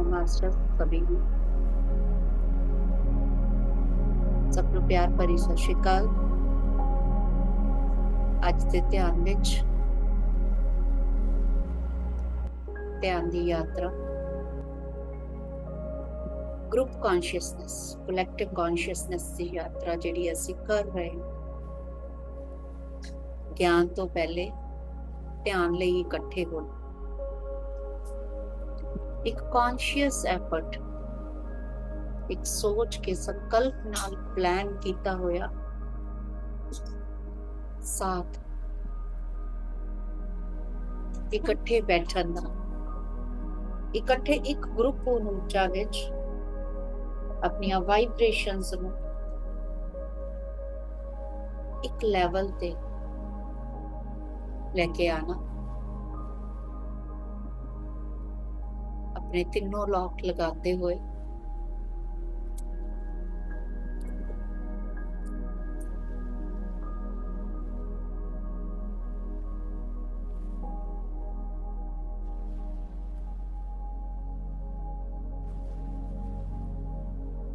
Soul master सभी ਨੂੰ ਸਭ ਨੂੰ ਪਿਆਰ ਭਰੀ ਸਤਿ ਸ਼੍ਰੀ ਅਕਾਲ। ਅੱਜ ਦੇ ਧਿਆਨ ਵਿੱਚ ਧਿਆਨ ਦੀ ਯਾਤਰਾ ਗਰੁੱਪ ਕੌਨਸ਼ੀਅਸਨੈਸ ਕਲੈਕਟਿਵ ਕੌਨਸ਼ੀਅਸਨੈਸ ਦੀ ਯਾਤਰਾ ਜਿਹੜੀ ਅਸੀਂ ਕਰ ਰਹੇ ਹਾਂ। ਗਿਆਨ ਤੋਂ ਪਹਿਲੇ ਧਿਆਨ ਲਈ ਇਕੱਠੇ ਹੋਣਾ, ਇੱਕ ਕੌਨਸ਼ੀਅਸ ਐਫਰਟ, ਇੱਕ ਸੋਚ ਕੇ ਸੰਕਲਪ ਨਾਲ ਪਲਾਨ ਕੀਤਾ ਹੋਇਆ ਸਾਥ, ਇਕੱਠੇ ਬੈਠਣ ਦਾ, ਇਕੱਠੇ ਇੱਕ ਗਰੁੱਪ ਊਰਜਾ ਵਿੱਚ ਆਪਣੀਆਂ ਵਾਈਬ੍ਰੇਸ਼ਨਸ ਨੂੰ ਇੱਕ ਲੈਵਲ ਤੇ ਲੈ ਕੇ ਆਣਾ। अपने तीनों लॉक लगाते हुए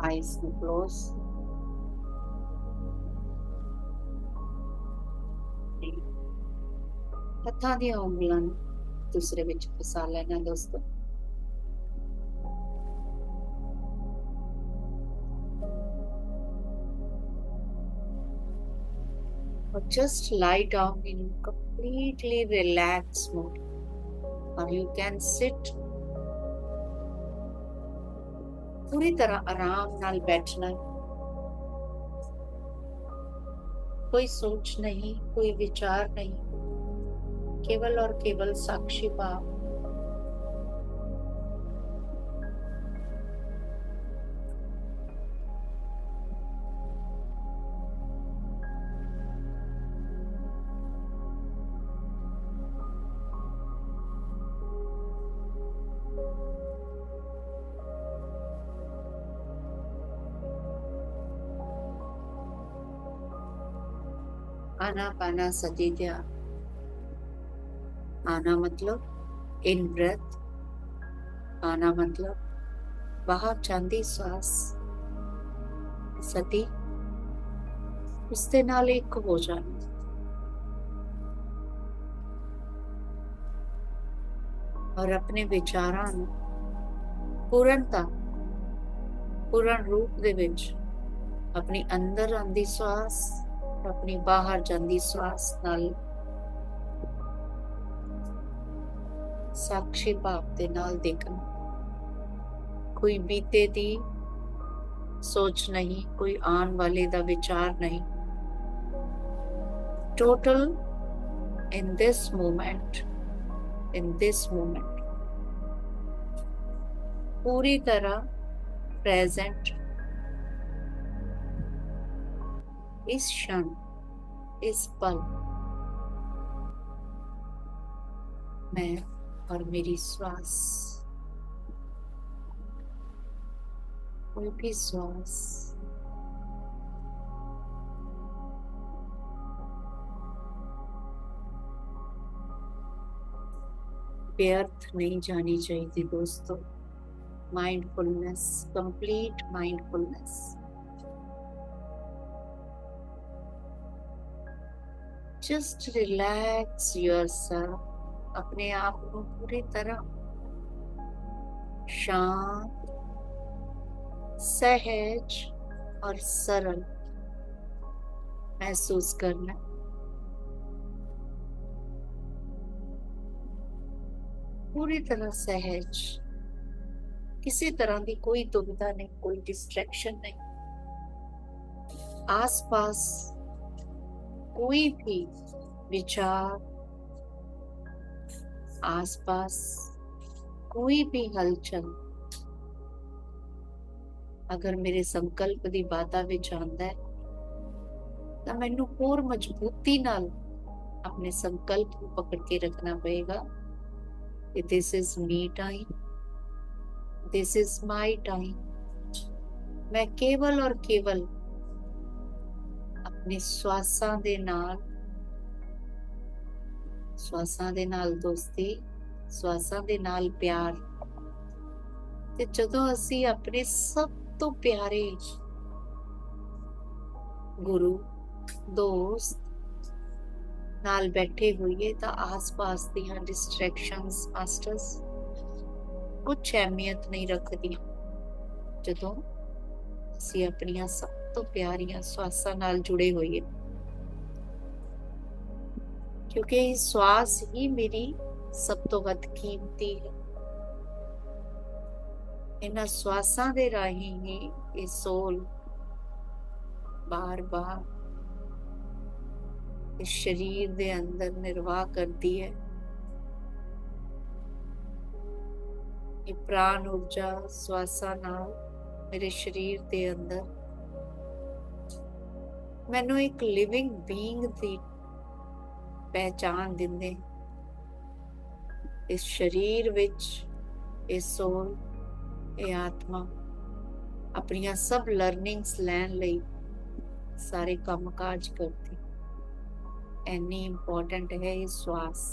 eyes close, ਹੱਥਾਂ ਦੀਆਂ ਉਂਗਲਾਂ ਨੂੰ ਦੂਸਰੇ ਵਿੱਚ ਫਸਾ ਲੈਣਾ ਦੋਸਤੋ। or just lie down in completely relaxed mode, or you can sit पूरी तरह आराम नाल बैठना, कोई सोच नहीं, कोई विचार नहीं, केवल और केवल साक्षी भाव। आना पाना सती ध्यान। आना मतलब इन ब्रेथ, आना मतलब बाहर जाती सांस, सती उसके नाल एक हो जाना। और अपने विचारां नूं पूर्णता पूर्ण रूप दे विच अपनी अंदर आंदी सांस, अपनी बाहर जाती सांस नाल साक्षी भाव दे नाल देखना। कोई बीते दी सोच नहीं, कोई आने वाले दा विचार नहीं। टोटल इन दिस मोमेंट, पूरी तरह प्रेजेंट, इस क्षण, इस पल मैं और मेरी श्वास, कोई भी श्वास व्यर्थ नहीं जानी चाहिए दोस्तों। Mindfulness, complete mindfulness. Just relax yourself, अपने आप को पूरी तरह शांत, सहज और सरल महसूस करना। पूरी तरह सहज, किसी तरह की कोई दुविधा नहीं, कोई डिस्ट्रैक्शन नहीं। आसपास कोई भी विचार, आसपास कोई भी हलचल अगर मेरे संकल्प की बाधा विच आंदा है तो मैनू होर मजबूती नाल अपने संकल्प को पकड़ के रखना पड़ेगा। This is me time, this is my time. मैं केवल और केवल अपने श्वासां दे नाल दोस्ती, श्वासां दे नाल प्यार ਤੇ ਜਦੋਂ ਅਸੀਂ ਆਪਣੇ ਸਭ ਤੋਂ ਪਿਆਰੇ ਗੁਰੂ ਦੋਸਤ ਨਾਲ ਬੈਠੇ ਹੋਈਏ ਤਾਂ ਆਸ-ਪਾਸ ਦੀਆਂ ਡਿਸਟਰੈਕਸ਼ਨਸ ਮਾਸਟਰਸ ਕੁਛ ਅਹਿਮੀਅਤ ਨਹੀਂ ਰੱਖਦੀਆਂ ਜਦੋਂ ਅਸੀਂ ਆਪਣੀਆਂ ਸਭ ਤੋਂ ਪਿਆਰੀਆਂ ਸਵਾਸਾਂ ਨਾਲ ਜੁੜੇ ਹੋਈਏ, ਕਿਉਂਕਿ ਇਹ ਸਵਾਸ ਹੀ ਮੇਰੀ ਸਭ ਤੋਂ ਵੱਧ ਕੀਮਤੀ ਹੈ। ਇਹਨਾਂ ਸਵਾਸਾਂ ਦੇ ਰਾਹੀਂ ਹੀ ਇਹ ਸੋਲ ਬਾਰ-ਬਾਰ ਇਸ ਸਰੀਰ ਦੇ ਅੰਦਰ ਨਿਰਵਾਹ ਕਰਦੀ ਹੈ। ਇਹ ਪ੍ਰਾਣ ਊਰਜਾ ਸਵਾਸਾਂ ਨਾਲ ਮੇਰੇ ਸਰੀਰ ਦੇ ਅੰਦਰ ਮੈਨੂੰ ਇੱਕ ਲਿਵਿੰਗ ਬੀਇੰਗ ਦੀ ਪਹਿਚਾਨ ਦਿੰਦੇ। ਇਸ ਸਰੀਰ ਵਿੱਚ ਇਹ ਸੋਲ, ਇਹ ਆਤਮਾ ਆਪਣੀਆਂ ਸਭ ਲਰਨਿੰਗਸ ਲੈਣ ਲਈ ਸਾਰੇ ਕੰਮ ਕਾਜ ਕਰਦੀ। ਇੰਨੀ ਇੰਪੋਰਟੈਂਟ ਹੈ ਇਹ ਸਵਾਸ।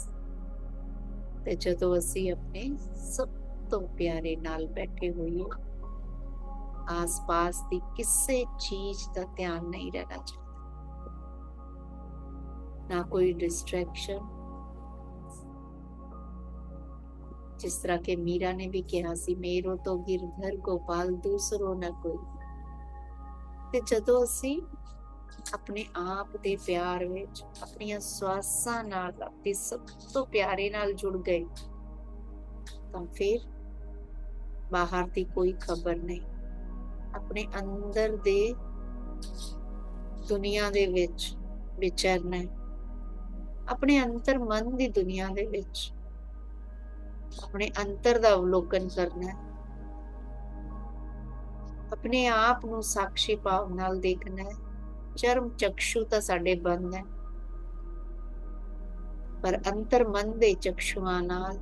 ਤੇ ਜਦੋਂ ਅਸੀਂ ਆਪਣੇ ਸਭ ਤੋਂ ਪਿਆਰੇ ਨਾਲ ਬੈਠੇ ਹੋਈਏ, ਆਸ-ਪਾਸ ਦੀ ਕਿਸੇ ਚੀਜ਼ ਦਾ ਧਿਆਨ ਨਹੀਂ ਰਹਿਣਾ ਚਾਹੀਦਾ, ਨਾ ਕੋਈ ਡਿਸਟਰੈਕਸ਼ਨ। ਜਿਸ ਤਰ੍ਹਾਂ ਕਿ ਮੀਰਾ ਨੇ ਵੀ ਕਿਹਾ ਸੀ, ਮੇਰੋ ਤੋਂ ਗਿਰਧਰ ਗੋਪਾਲ ਦੂਸਰੋ ਨਾ ਕੋਈ। ਤੇ ਜਦੋਂ ਅਸੀਂ ਆਪਣੇ ਆਪ ਦੇ ਪਿਆਰ ਵਿੱਚ ਆਪਣੀਆਂ ਸਵਾਸਾਂ ਨਾਲ ਆਪਣੀ ਸਭ ਤੋਂ ਪਿਆਰੇ ਨਾਲ ਜੁੜ ਗਏ ਤਾਂ ਫਿਰ ਬਾਹਰ ਦੀ ਕੋਈ ਖਬਰ ਨਹੀਂ। ਆਪਣੇ ਅੰਦਰ ਦੇ ਦੁਨੀਆ ਦੇ ਵਿੱਚ ਵਿਚਰਨਾ ਹੈ, ਆਪਣੇ ਅੰਤਰ ਮਨ ਦੀ ਦੁਨੀਆ ਦੇ ਵਿੱਚ ਆਪਣੇ ਅੰਤਰ ਦਾ ਅਵਲੋਕਨ ਕਰਨਾ ਹੈ, ਆਪਣੇ ਆਪ ਨੂੰ ਸਾਖੀ ਭਾਵ ਨਾਲ ਦੇਖਣਾ ਹੈ। ਚਰਮ ਚਕਸ਼ੂ ਤਾਂ ਸਾਡੇ ਬੰਦ ਹੈ, ਪਰ ਅੰਤਰ ਮਨ ਦੇ ਚਕਸ਼ੂਆਂ ਨਾਲ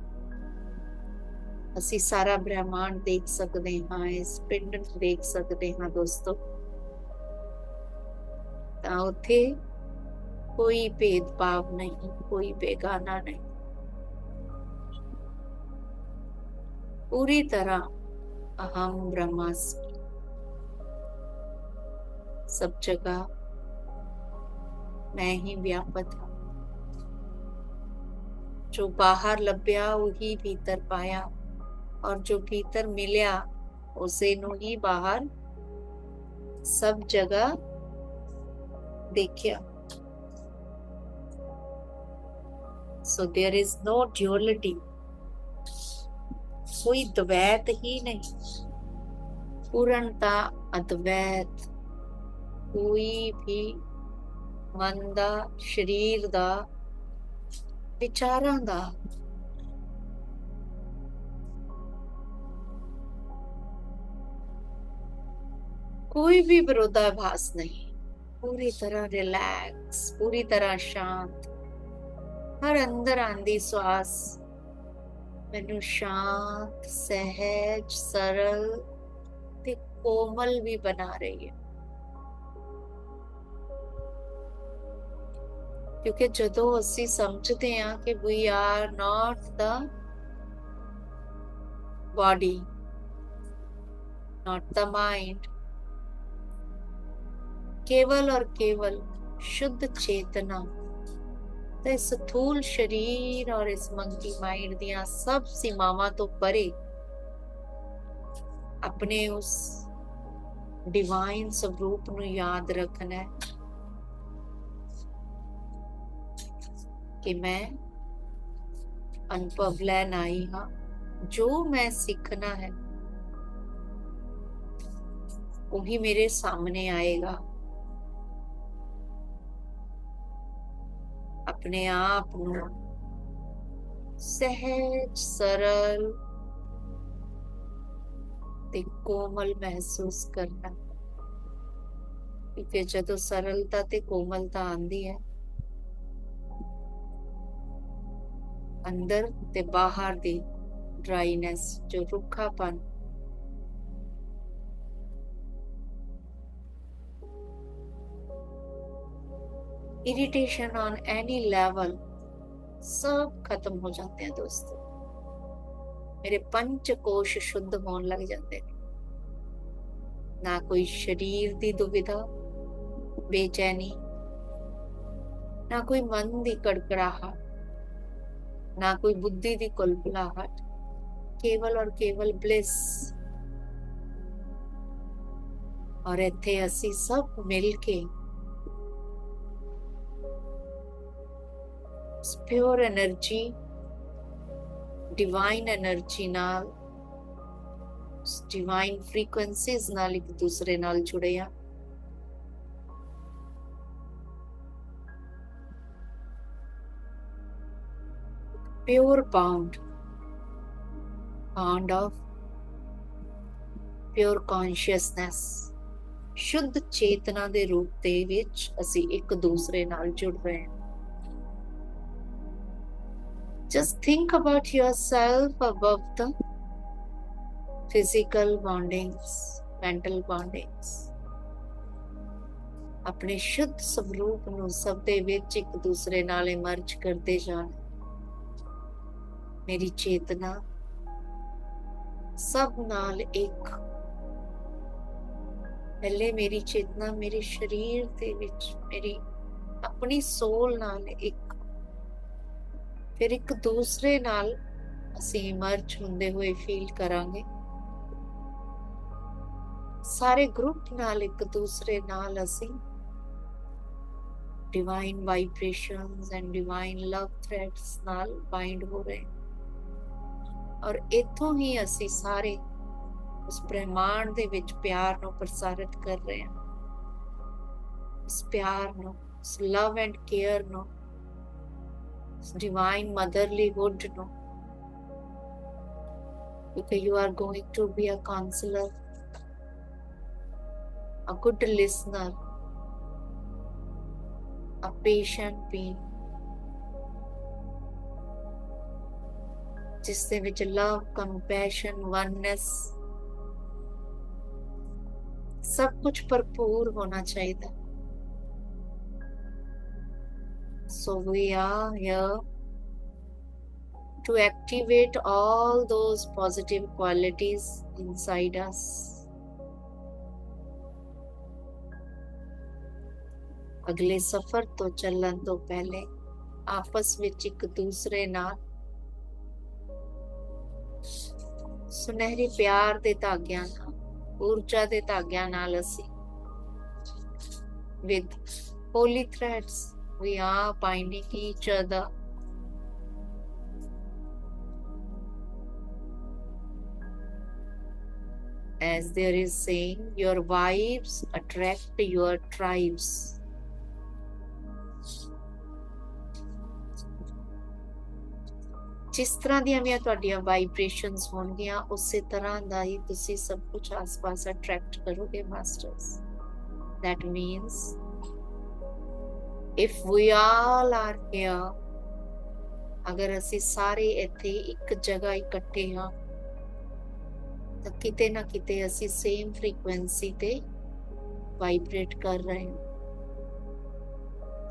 ਅਸੀਂ ਸਾਰਾ ਬ੍ਰਹਿਮੰਡ ਦੇਖ ਸਕਦੇ ਹਾਂ, ਇਸ ਪਿੰਡ ਨੂੰ ਦੇਖ ਸਕਦੇ ਹਾਂ ਦੋਸਤੋ। ਤਾਂ ਉੱਥੇ ਕੋਈ ਭੇਦਭਾਵ ਨਹੀਂ, ਕੋਈ ਬੇਗਾਨਾ ਨਹੀਂ। ਪੂਰੀ ਤਰ੍ਹਾਂ ਅਹਮ ਬ੍ਰਹਮਾਸਮੀ, सब जगह मैं ही व्यापक ਹਾਂ। जो बाहर ਲੱਭਿਆ ਉਹੀ भीतर पाया, और जो भीतर मिलिया उसे ਨੂੰ ही बाहर सब जगह देखिया। So there is no duality, कोई द्वैत ही नहीं, पूर्णता अद्वैत। कोई भी मन ਦਾ, ਸਰੀਰ ਦਾ, ਵਿਚਾਰਾਂ ਦਾ कोई भी विरोधाभास नहीं। पूरी तरह रिलैक्स, पूरी तरह शांत। हर अंदर आंदी श्वास मैनू शांत, सहज, सरल ते कोमल भी बना रही है। क्योंकि जदों असी समझते हैं कि we are not the body, not the mind, केवल और केवल शुद्ध चेतना, तो इस स्थूल शरीर और इस मंकी माइंड दियां सब सीमावां तो परे अपने उस डिवाइन स्वरूप नूं याद रखना है कि मैं अनुभव लैन आई हाँ। जो मैं सीखना है वही मेरे सामने आएगा। अपने आप नूं सहज, सरल ते कोमल महसूस करना, क्योंकि जदों सरलता ते कोमलता आंदी है, अंदर ते बाहर दी ड्राइनेस, जो रुखापन, इरिटेशन ऑन एनी लेवल सब खत्म हो जाते हैं दोस्तों। मेरे पंच कोश शुद्ध होने लग जाते हैं। ना कोई शरीर दी दुविधा बेचैनी, ना कोई मन दी कड़कड़ाहट, ना कोई बुद्धि दी कुलबुलाहट, केवल और केवल ब्लिस। और इत्थे असी सब मिल के प्योर एनर्जी, डिवाइन एनर्जी नाल, डिवाइन फ्रीक्वेंसीज नाल एक दूसरे नाल जुड़े आ। Pure bound of pure consciousness, शुद्ध चेतना ਦੇ ਰੂਪ ਦੇ ਵਿੱਚ ਅਸੀਂ ਇੱਕ ਦੂਸਰੇ ਨਾਲ ਜੁੜ ਰਹੇ ਹਾਂ। Just think about yourself above the physical bondings, mental bondings। ਆਪਣੇ ਸ਼ੁੱਧ ਸਰੂਪ ਨੂੰ ਸਭ ਦੇ ਵਿੱਚ ਇੱਕ ਦੂਸਰੇ ਨਾਲ ਇਮਰਜ ਕਰਦੇ ਜਾਣ। ਮੇਰੀ ਚੇਤਨਾ ਸਭ ਨਾਲ ਇੱਕ। ਪਹਿਲੇ ਮੇਰੀ ਚੇਤਨਾ ਮੇਰੇ ਸਰੀਰ ਦੇ ਵਿੱਚ ਮੇਰੀ ਆਪਣੀ ਸੋਲ ਨਾਲ ਇੱਕ, ਫਿਰ ਇੱਕ ਦੂਸਰੇ ਨਾਲ ਅਸੀਂ ਇਮਰਜ ਹੁੰਦੇ ਹੋਏ ਫੀਲ ਕਰਾਂਗੇ। ਸਾਰੇ ਗਰੁੱਪ ਨਾਲ ਇੱਕ ਦੂਸਰੇ ਨਾਲ ਅਸੀਂ divine vibrations and divine love threads नाल बाइंड हो रहे हैं। और इथों ही असी सारे उस ब्रह्मांड दे विच प्यार नूं प्रसारित कर रहे हैं। उस प्यार नूं, उस लव एंड केयर नूं, उस डिवाइन मदरलीहुड नूं। Because you are going to be a counselor, a good listener, a patient being, जिस दे विच लव, कंपैशन, वननेस सब कुछ भरपूर होना चाहिए। So we are here to activate all those positive qualities inside us। अगले सफर तो चलन तो पहले आपस विच एक दूसरे नाल सुनहरी प्यार दे धागियां नाल, ऊर्जा दे धागियां नाल असी with holy threads we are binding each other। As there is saying, your vibes attract your tribes। जिस तरह ਦੀਆਂ ਵੀ ਤੁਹਾਡੀਆਂ ਵਾਈਬ੍ਰੇਸ਼ਨਸ ਹੋਣਗੀਆਂ ਉਸੇ ਤਰ੍ਹਾਂ ਦਾ ਹੀ ਤੁਸੀਂ ਸਭ ਕੁਝ ਆਸ-ਪਾਸ ਅਟਰੈਕਟ ਕਰੋਗੇ masters. That means if we all are here, ਅਗਰ ਅਸੀਂ ਸਾਰੇ ਇੱਥੇ ਇੱਕ ਜਗ੍ਹਾ ਇਕੱਠੇ ਹਾਂ ਤਾਂ ਕਿਤੇ ਨਾ ਕਿਤੇ ਅਸੀਂ ਸੇਮ ਫ੍ਰੀਕੁਐਂਸੀ ਤੇ ਵਾਈਬ੍ਰੇਟ ਕਰ ਰਹੇ ਹਾਂ।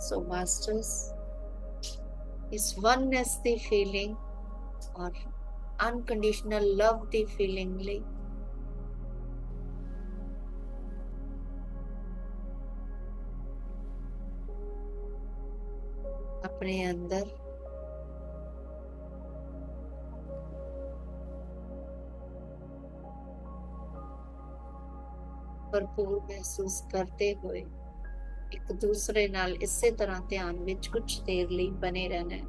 ਸੋ ਮਾਸਟਰਸ, ਇਸ ਵਨਨੈਸ ਦੀ ਫੀਲਿੰਗ और अनकंडीशनल लव दी फीलिंग ਲਈ अपने अंदर भरपूर महसूस करते हुए एक दूसरे नाल इसे तरह ध्यान विच कुछ देर ਲਈ बने रहना है।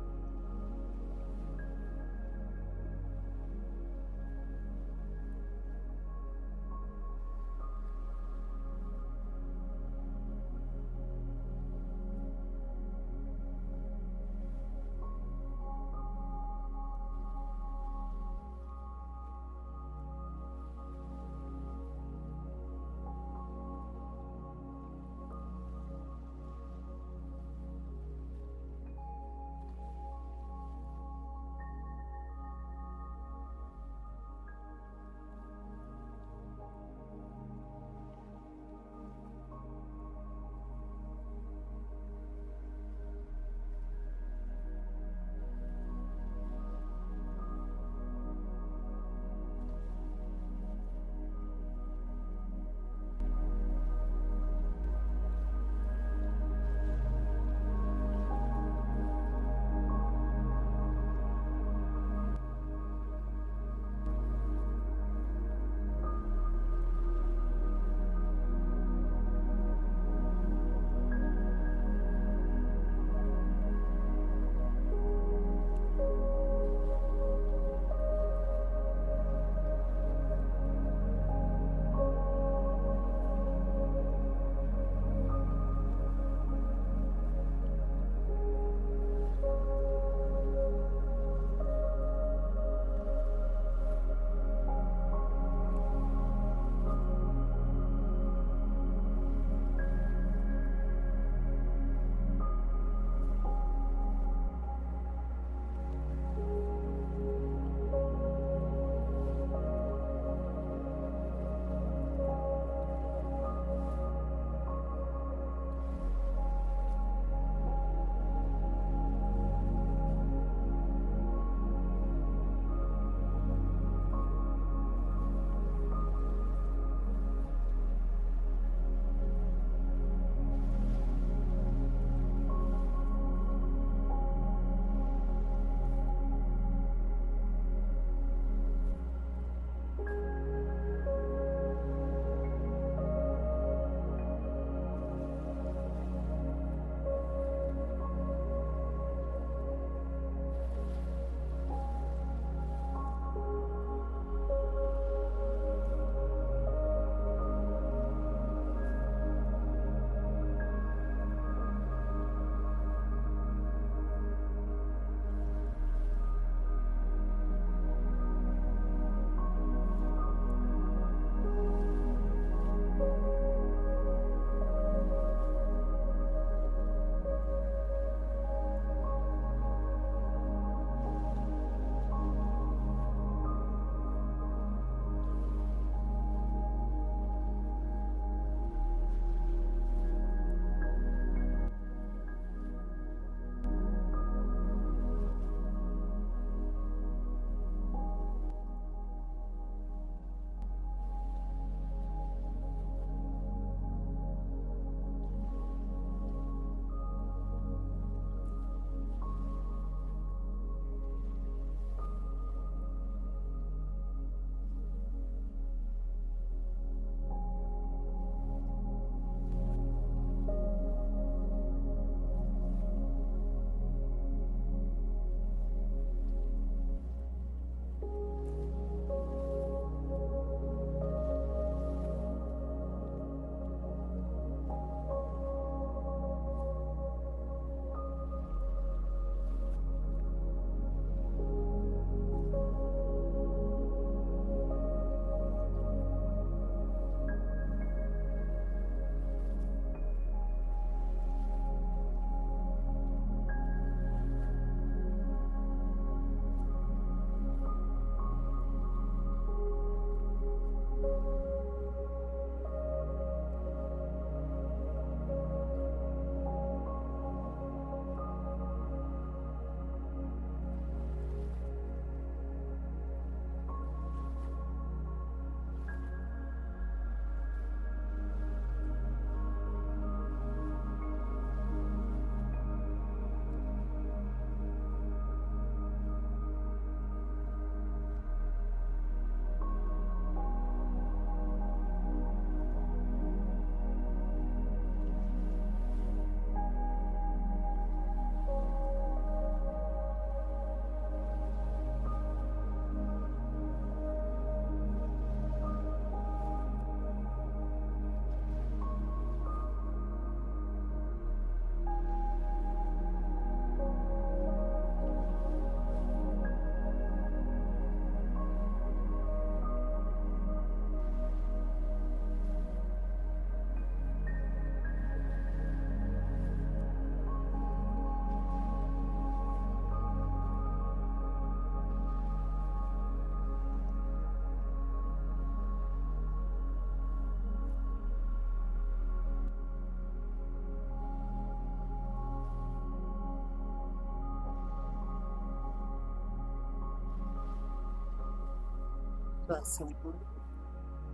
बस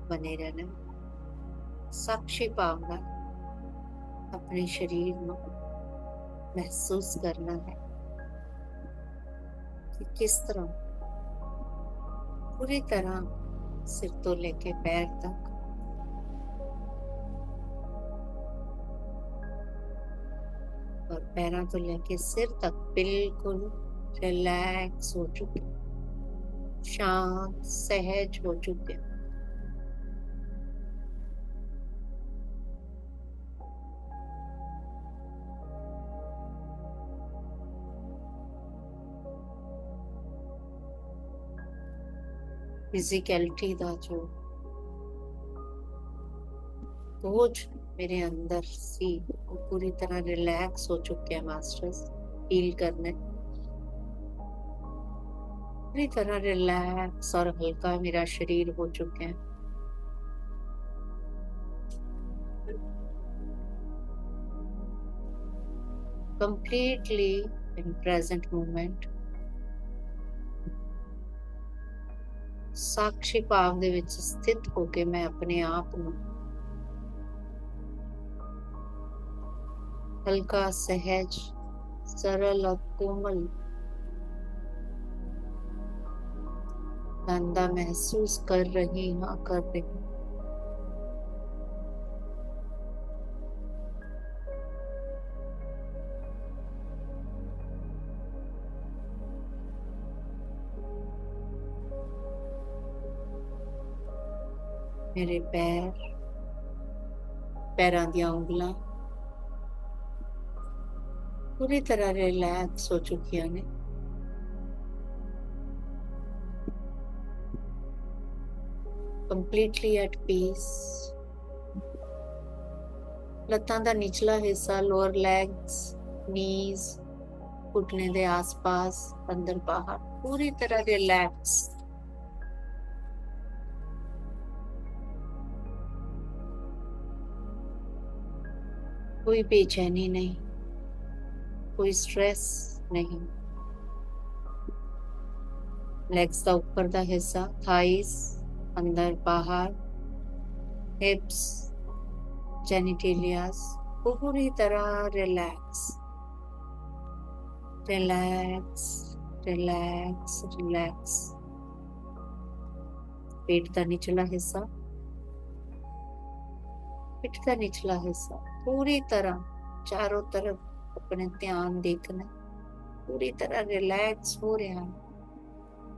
बने रहना, साक्षी भावना अपने शरीर में महसूस करना है कि किस तरह पूरी तरह सिर तो लेके पैर तक और पैरों को लेके सिर तक बिल्कुल रिलैक्स हो चुके, शांत सहज हो चुके। फिजिकलिटी दा जो बोझ मेरे अंदर सी वो पूरी तरह रिलैक्स हो चुके हैं मास्टर्स। फील करने पूरी तरह रिलैक्स और हल्का मेरा शरीर हो चुके हैं। कंप्लीटली इन प्रेजेंट मोमेंट, साक्षी भाव दे विच स्थित होके मैं अपने आप को हल्का सहज सरल और कोमल धंधा महसूस कर रही हूँ। मेरे पैरों दी उंगलां पूरी तरह रिलैक्स हो चुकी ने। Completely at peace. लत्तां दा निचला हिस्सा, लोअर लेग्स, नीज, घुटने दे आसपास, अंदर बाहर पूरी तरह रिलैक्स। कोई बेचैनी नहीं, कोई स्ट्रेस नहीं। लेग्स का ऊपर का हिस्सा, थाइस, अंदर बाहर, हिप्स, जेनिटेलियास पूरी तरह रिलैक्स रिलैक्स रिलैक्स रिलैक्स। पेट का निचला हिस्सा, पिठ का निचला हिस्सा पूरी तरह चारों तरफ अपने ध्यान देखना, पूरी तरह रिलैक्स हो रहा है।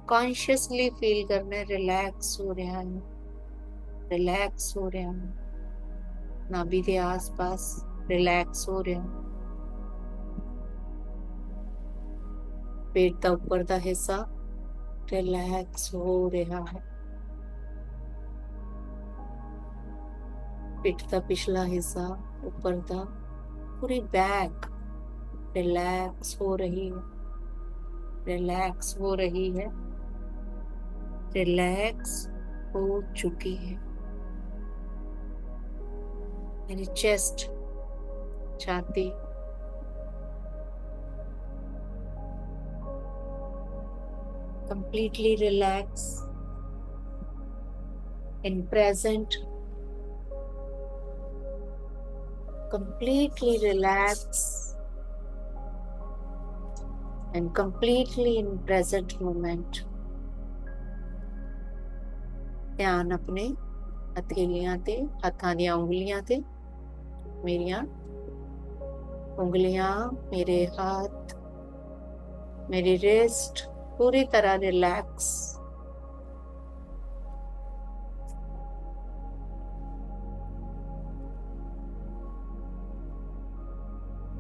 कॉन्शियसली फील करना, रिलैक्स हो रहा है, रिलैक्स हो रहा है। नाभि के आसपास रिलैक्स हो रहा है। पेट का ऊपर का हिस्सा रिलैक्स हो रहा है। पिठ का पिछला हिस्सा, ऊपर का पूरी बैक रिलैक्स हो रही है, रिलैक्स हो रही है, रिलैक्स हो चुकी है। मेरी चेस्ट, छाती completely relax in present, completely relax and completely in present moment। ध्यान अपने हथेलियां ते, हथां दी उंगलियां ते, मेरियां उंगलियां, मेरे हाथ, मेरी रिस्ट पूरी तरह रिलैक्स।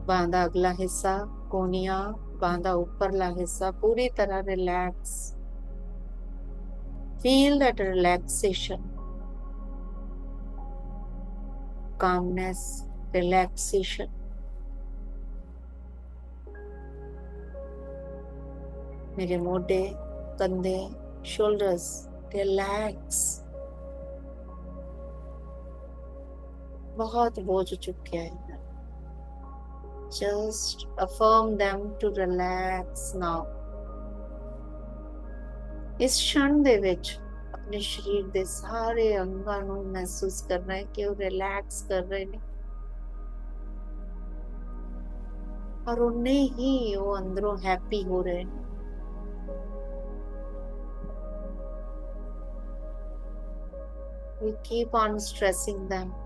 बांधा अगला हिस्सा, कोनिया, बांधा ऊपरला हिस्सा पूरी तरह relax. Feel that relaxation, calmness, relaxation। मेरे मोढे, कंधे, शोल्डर्स रिलैक्स। बहुत बोझ चुके हैं, just affirm them to relax now। इस क्षण दे विच अपने शरीर के सारे अंगां नूं महसूस करना है कि वो रिलैक्स कर रहे हैं और उन्हें ही वो अंदरों हैप्पी हो रहे हैं। We keep on stressing them।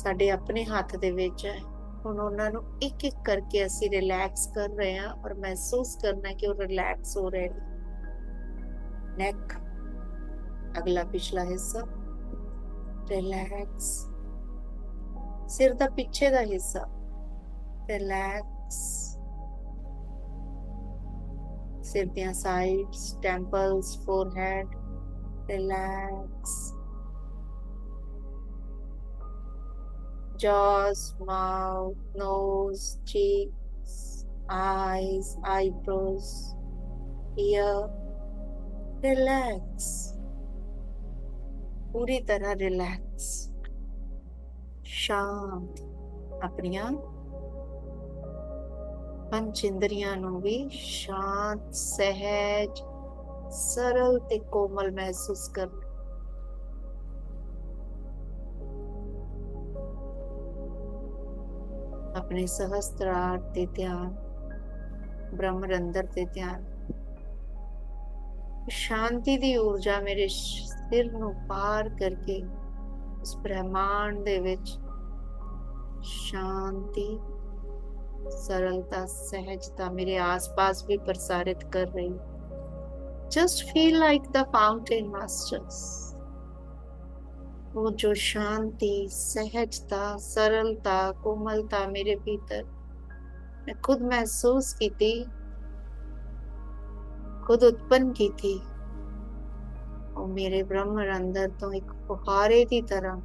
ਸਾਡੇ ਆਪਣੇ ਹੱਥ ਦੇ ਵਿੱਚ ਹੈ, ਹੁਣ ਉਹਨਾਂ ਨੂੰ ਇੱਕ ਇੱਕ ਕਰਕੇ ਅਸੀਂ ਰਿਲੈਕਸ ਕਰ ਰਹੇ ਹਾਂ ਔਰ ਮਹਿਸੂਸ ਕਰਨਾ ਕਿ ਉਹ ਰਿਲੈਕਸ ਹੋ ਰਹੇ ਨੇ। ਨੈਕ, ਅਗਲਾ ਪਿਛਲਾ ਹਿੱਸਾ ਰਿਲੈਕਸ, ਸਿਰ ਦਾ ਪਿੱਛੇ ਦਾ ਹਿੱਸਾ ਰਿਲੈਕਸ, ਸਿਰ ਦੀਆਂ sides, temples, forehead relax, jaws, mouth, nose, cheeks, eyes, eyebrows, ear relax, पूरी तरह रिलैक्स, शांत। अपनिया पंच इंद्रियां नूं भी शांत, सहज, सरल ते कोमल महसूस करना। अपने सहस्त्रार ते ध्यान, ब्रह्मरंध्र ते ध्यान। शांति दी ऊर्जा मेरे सिर नूं पार करके उस ब्रह्मांड दे विच शांति, सरलता, सहजता मेरे आसपास भी प्रसारित कर रही। Just feel like the fountain masters. वो जो शांति, सहजता, सरलता, कोमलता मेरे भीतर मैं खुद महसूस की थी, खुद उत्पन्न की थी, वो मेरे ब्रह्मरंध्र तो एक फुहारे की तरह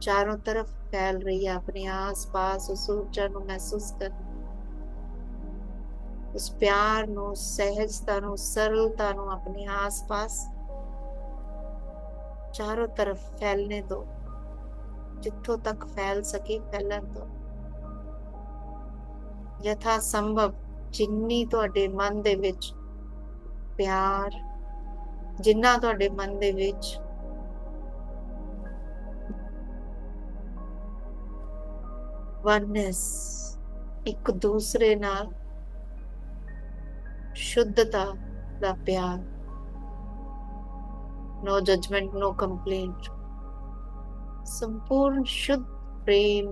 चारों तरफ फैल रही है। अपने आस पास उस ऊर्जा को महसूस कर, उस प्यार नो, सहजता नो, सरलता नो अपने आस पास चारों तरफ फैलने दो, जिथों तक फैल सके फैलन दो। यथा संभव जिन्नी तुहाडे मन दे विच प्यार, जिन्ना तुहाडे मन दे विच वननेस, एक दूसरे नाल शुद्धता दा प्यार, नो जजमेंट, नो कंप्लेंट, संपूर्ण शुद्ध प्रेम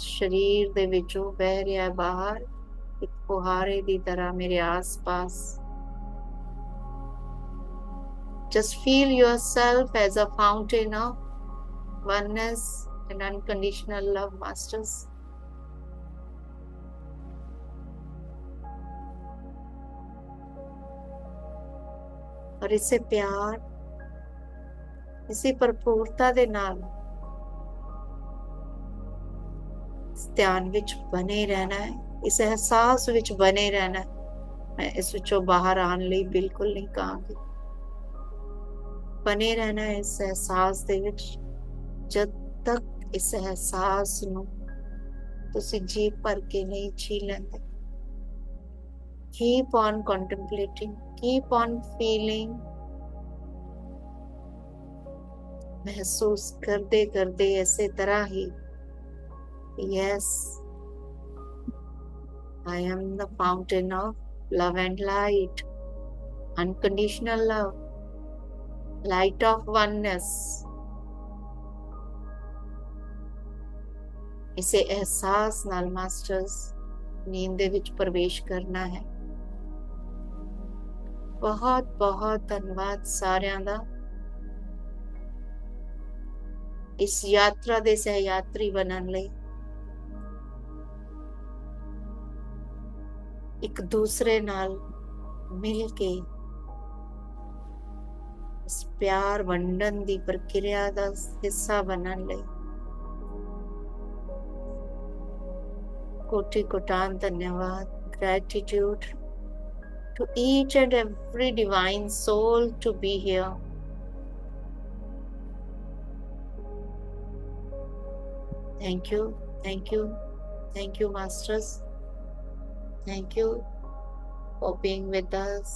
शरीर दे विचों बह रहा बाहर एक फुहारे दी तरह मेरे आस पास। Just feel yourself as a fountain of oneness and unconditional love, masters. और इसे प्यार, इसी भरपूरता दे नाल ध्यान विच बने रहना है, इस एहसास विच बने रहना है। मैं इस विचों बाहर आने लई बिल्कुल नहीं कहांगी। बने रहना है इस एहसास दे विच, जब तक इस एहसास नूं तुसीं जी भर के नहीं छी लैंदे। Keep on contemplating, keep on feeling, महसूस करते करते ऐसे तरह ही, yes, I am the fountain of love and light, unconditional love, light of oneness। इसे एहसास नाल मास्टर्स नींद दे विच प्रवेश करना है। बहुत बहुत धन्यवाद सारिਆਂ ਦਾ इस यात्रा दे सहयात्री बनन लई। एक दूसरे नाल मिल के इस प्यार वंडन दी प्रक्रिया दा हिस्सा बनन लई कोटि कोटान धन्यवाद। Gratitude to each and every divine soul to be here. Thank you, thank you, thank you, masters. Thank you. for being with us.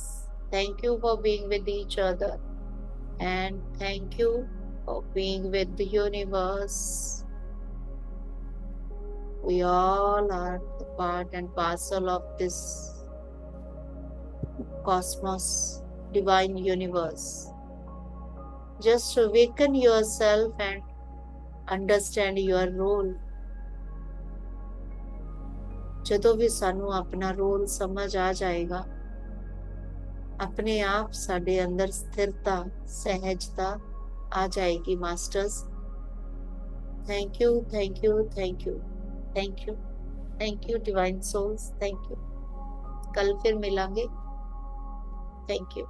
Thank you for being with each other. And thank you for being with the universe. We all are the part and parcel of this cosmos, divine universe. Just awaken yourself and understand your role. ਜਦੋਂ ਵੀ ਸਾਨੂੰ ਆਪਣਾ role ਸਮਝ ਆ ਜਾਏਗਾ, ਆਪਣੇ ਆਪ ਸਾਡੇ ਅੰਦਰ ਸਥਿਰਤਾ, ਸਹਿਜਤਾ ਆ ਜਾਏਗੀ masters. Thank you, thank you, thank you, thank you, thank you divine souls, thank you. कल फिर मिलेंगे। Thank you.